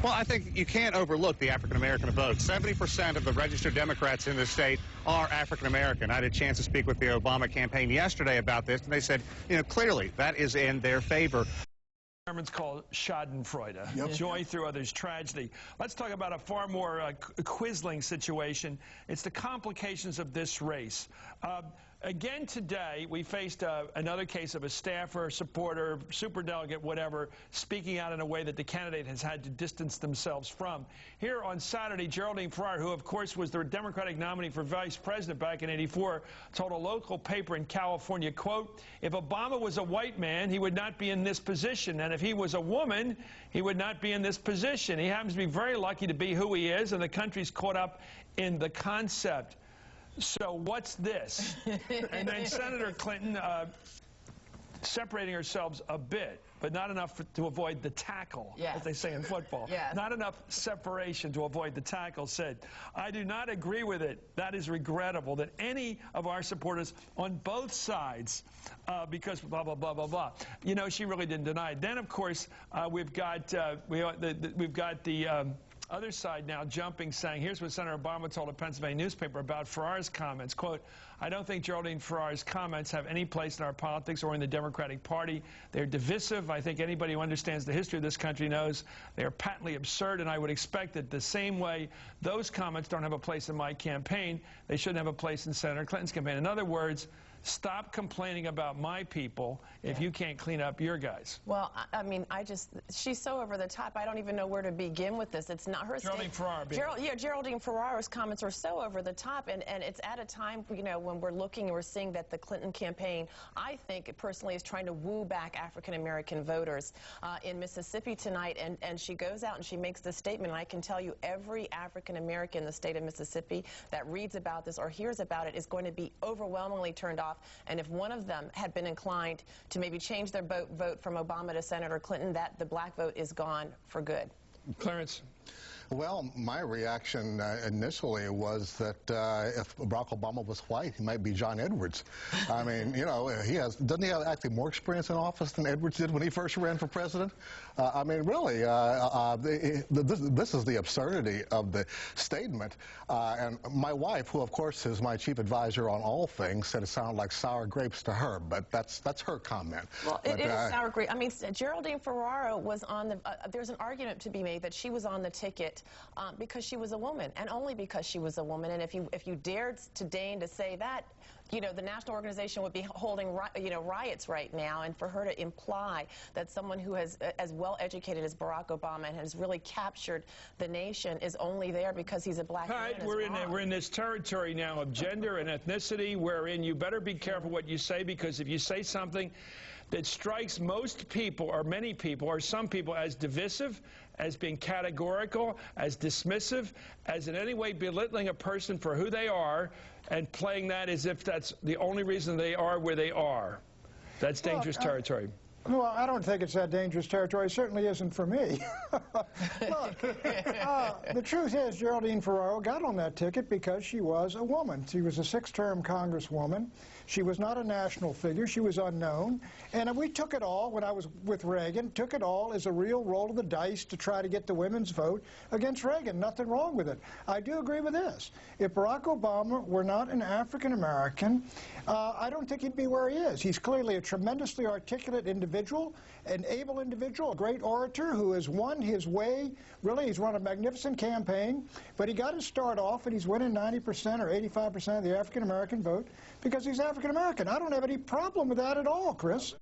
Well, I think you can't overlook the African-American vote. 70% of the registered Democrats in the state are African-American. I had a chance to speak with the Obama campaign yesterday about this, and they said, clearly that is in their favor. Germans call Schadenfreude, joy through others' tragedy. Let's talk about a far more quisling situation. It's the complications of this race. Again today, we faced another case of a staffer, supporter, superdelegate, whatever, speaking out in a way that the candidate has had to distance themselves from. Here on Saturday, Geraldine Ferraro, who of course was the Democratic nominee for vice president back in '84, told a local paper in California, quote, "If Obama was a white man, he would not be in this position. And if he was a woman, he would not be in this position. He happens to be very lucky to be who he is, and the country's caught up in the concept." So what's this? And then Senator Clinton separating ourselves a bit, but not enough to avoid the tackle, as they say in football. Not enough separation to avoid the tackle, said, "I do not agree with it. That is regrettable that any of our supporters on both sides, because blah, blah, blah, blah, blah." You know, she really didn't deny it. Then, of course, we've got the other side now jumping, saying, here's what Senator Obama told a Pennsylvania newspaper about Ferraro's comments, quote, "I don't think Geraldine Ferraro's comments have any place in our politics or in the Democratic Party. They're divisive. I think anybody who understands the history of this country knows they are patently absurd, and I would expect that the same way those comments don't have a place in my campaign, they shouldn't have a place in Senator Clinton's campaign. In other words, stop complaining about my people if you can't clean up your guys." Well, I mean, she's so over the top, I don't even know where to begin with this. It's not her Geraldine Ferraro. Geraldine Ferraro's comments are so over the top, and it's at a time, when we're looking and we're seeing that the Clinton campaign, I think, personally, is trying to woo back African-American voters in Mississippi tonight, and she goes out and she makes this statement, and I can tell you every African-American in the state of Mississippi that reads about this or hears about it is going to be overwhelmingly turned off. And if one of them had been inclined to maybe change their vote from Obama to Senator Clinton, the black vote is gone for good. Clarence? Well, my reaction initially was that if Barack Obama was white, he might be John Edwards. I mean, doesn't he have actually more experience in office than Edwards did when he first ran for president? I mean, really, this is the absurdity of the statement. And my wife, who of course is my chief advisor on all things, said it sounded like sour grapes to her, but that's her comment. Well, it is sour grapes. I mean, Geraldine Ferraro was on the, there's an argument to be made that she was on the ticket because she was a woman, and only because she was a woman. And if you dared to deign to say that, the national organization would be holding riots right now. And for her to imply that someone who is as well educated as Barack Obama and has really captured the nation is only there because he's a black man is wrong. We're in this territory now of gender and ethnicity, wherein you better be careful what you say, because if you say something that strikes most people, or many people, or some people, as divisive, as being categorical, as dismissive, as in any way belittling a person for who they are, and playing that as if that's the only reason they are where they are, that's dangerous territory. Well, I don't think it's that dangerous territory. It certainly isn't for me. Look, the truth is Geraldine Ferraro got on that ticket because she was a woman. She was a 6-term congresswoman. She was not a national figure. She was unknown. And we took it all, when I was with Reagan, took it all as a real roll of the dice to try to get the women's vote against Reagan. Nothing wrong with it. I do agree with this. If Barack Obama were not an African-American, I don't think he'd be where he is. He's clearly a tremendously articulate individual, an able individual, a great orator who has won his way. Really, he's run a magnificent campaign, but he got his start off, and he's winning 90% or 85% of the African-American vote because he's African-American. I don't have any problem with that at all, Chris.